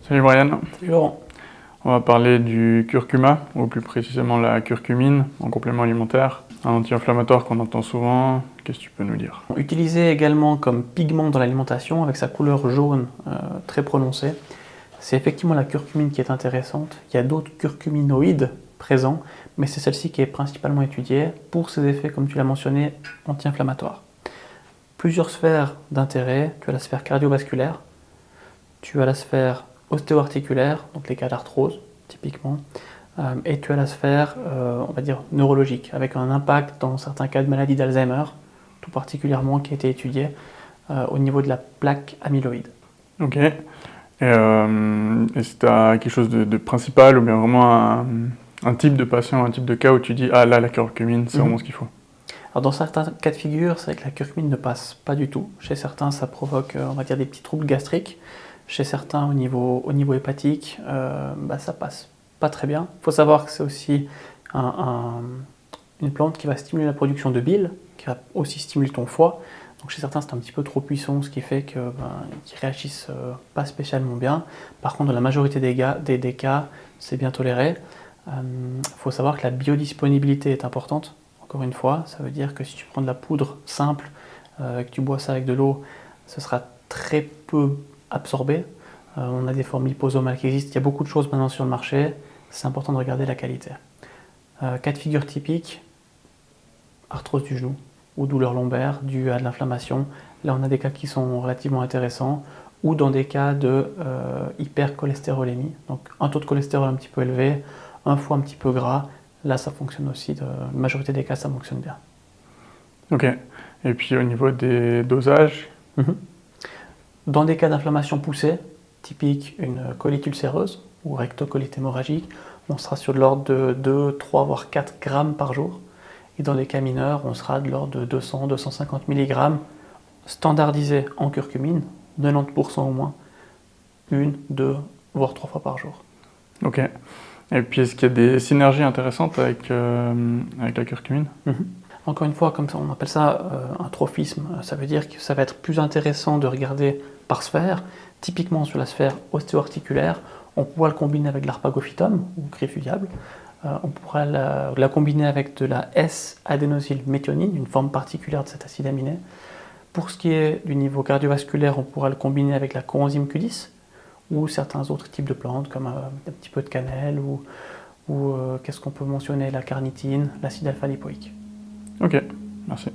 Salut Brian, Salut Laurent. on va parler du curcuma, ou plus précisément la curcumine, en complément alimentaire, un anti-inflammatoire qu'on entend souvent. Qu'est-ce que tu peux nous dire? Utilisé également comme pigment dans l'alimentation avec sa couleur jaune très prononcée, c'est effectivement la curcumine qui est intéressante. Il y a d'autres curcuminoïdes présents, mais c'est celle-ci qui est principalement étudiée pour ses effets, comme tu l'as mentionné, anti-inflammatoires. Plusieurs sphères d'intérêt. Tu as la sphère cardiovasculaire, tu as la sphère ostéo-articulaire, donc les cas d'arthrose typiquement, et tu as la sphère, on va dire, neurologique, avec un impact dans certains cas de maladie d'Alzheimer, tout particulièrement qui a été étudié au niveau de la plaque amyloïde. Ok. Et c'est quelque chose de principal ou bien vraiment un type de patient, un type de cas où tu dis ah là la curcumine c'est vraiment ce qu'il faut? Alors dans certains cas de figure, c'est vrai que la curcumine ne passe pas du tout. Chez certains, ça provoque, on va dire, des petits troubles gastriques. Chez certains, au niveau hépatique, ça passe pas très bien. Il faut savoir que c'est aussi une plante qui va stimuler la production de bile, qui va aussi stimuler ton foie. Donc chez certains, c'est un petit peu trop puissant, ce qui fait qu'ils réagissent pas spécialement bien. Par contre, dans la majorité des cas, c'est bien toléré. Faut savoir que la biodisponibilité est importante. Encore une fois, ça veut dire que si tu prends de la poudre simple, que tu bois ça avec de l'eau, ce sera très peu absorbé. On a des formes liposomales qui existent. Il y a beaucoup de choses maintenant sur le marché. C'est important de regarder la qualité. Cas de figure typique, arthrose du genou ou douleur lombaire due à de l'inflammation. Là, on a des cas qui sont relativement intéressants. Ou dans des cas de hypercholestérolémie, donc un taux de cholestérol un petit peu élevé, un foie un petit peu gras. Là, ça fonctionne aussi. La majorité des cas, ça fonctionne bien. Ok. Et puis au niveau des dosages? Dans des cas d'inflammation poussée, typique une colite ulcéreuse ou rectocolite hémorragique, on sera sur de l'ordre de 2, 3, voire 4 grammes par jour. Et dans des cas mineurs, on sera de l'ordre de 200, 250 mg standardisé en curcumine, 90% au moins, 1, 2, voire 3 fois par jour. Ok. Et puis est-ce qu'il y a des synergies intéressantes avec la curcumine? Encore une fois, comme ça, on appelle ça un trophisme. Ça veut dire que ça va être plus intéressant de regarder par sphère. Typiquement sur la sphère ostéo-articulaire, on pourra le combiner avec de l'arpagophytum ou griffe-diable. On pourra la combiner avec de la S-adénosylméthionine, une forme particulière de cet acide aminé. Pour ce qui est du niveau cardiovasculaire, on pourra le combiner avec la coenzyme Q10 ou certains autres types de plantes comme un petit peu de cannelle ou qu'est-ce qu'on peut mentionner, la carnitine, l'acide alpha-lipoïque. Ok, merci.